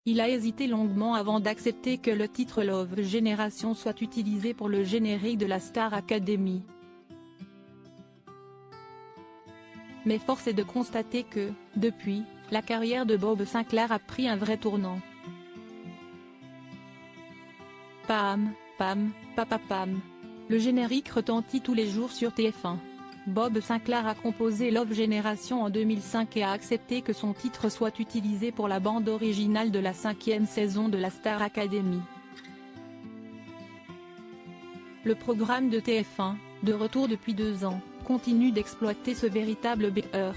Il a hésité longuement avant d'accepter que le titre Love Generation soit utilisé pour le générique de la Star Academy. Mais force est de constater que, depuis, la carrière de Bob Sinclair a pris un vrai tournant. Pam, pam, papapam. Le générique retentit tous les jours sur TF1. Bob Sinclair a composé Love Generation en 2005 et a accepté que son titre soit utilisé pour la bande originale de la 5e saison de la Star Academy. Le programme de TF1, de retour depuis 2 ans, continue d'exploiter ce véritable beurre.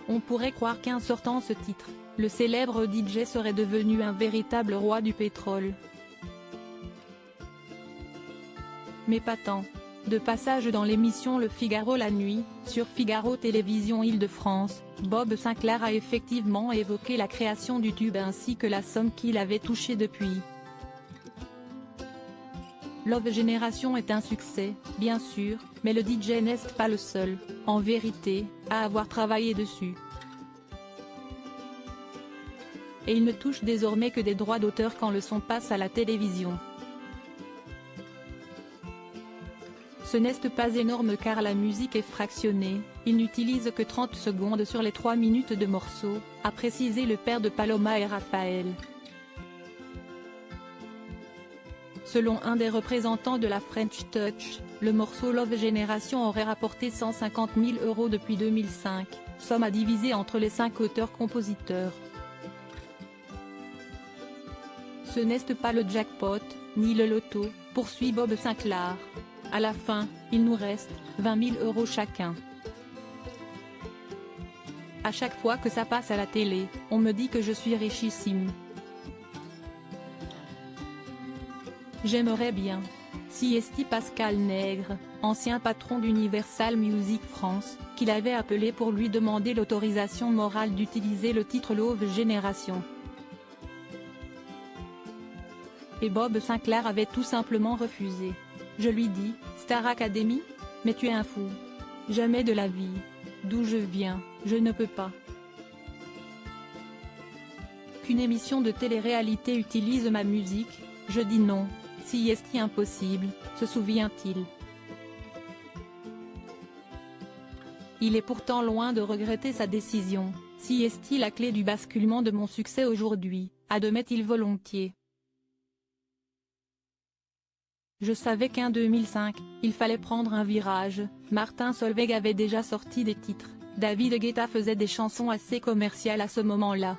On pourrait croire qu'en sortant ce titre, le célèbre DJ serait devenu un véritable roi du pétrole. Mais pas tant. De passage dans l'émission Le Figaro la nuit, sur Figaro Télévision Île-de-France, Bob Sinclair a effectivement évoqué la création du tube ainsi que la somme qu'il avait touchée depuis. Love Generation est un succès, bien sûr, mais le DJ n'est pas le seul, en vérité, à avoir travaillé dessus. Et il ne touche désormais que des droits d'auteur quand le son passe à la télévision. Ce n'est pas énorme car la musique est fractionnée, il n'utilise que 30 secondes sur les 3 minutes de morceau, a précisé le père de Paloma et Raphaël. Selon un des représentants de la French Touch, le morceau Love Generation aurait rapporté 150 000 € depuis 2005, somme à diviser entre les 5 auteurs-compositeurs. Ce n'est pas le jackpot, ni le loto, poursuit Bob Sinclair. À la fin, il nous reste 20 000 € chacun. À chaque fois que ça passe à la télé, on me dit que je suis richissime. J'aimerais bien. Si Pascal Nègre, ancien patron d'Universal Music France, qu'il avait appelé pour lui demander l'autorisation morale d'utiliser le titre Love Generation. Et Bob Sinclair avait tout simplement refusé. Je lui dis, Star Academy? Mais tu es un fou. Jamais de la vie. D'où je viens, je ne peux pas. Qu'une émission de télé-réalité utilise ma musique, je dis non. Si est impossible, se souvient-il. Il est pourtant loin de regretter sa décision, si est la clé du basculement de mon succès aujourd'hui, admet-il volontiers. Je savais qu'en 2005, il fallait prendre un virage, Martin Solveig avait déjà sorti des titres, David Guetta faisait des chansons assez commerciales à ce moment-là.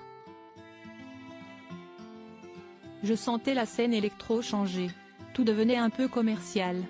Je sentais la scène électro changer. Tout devenait un peu commercial.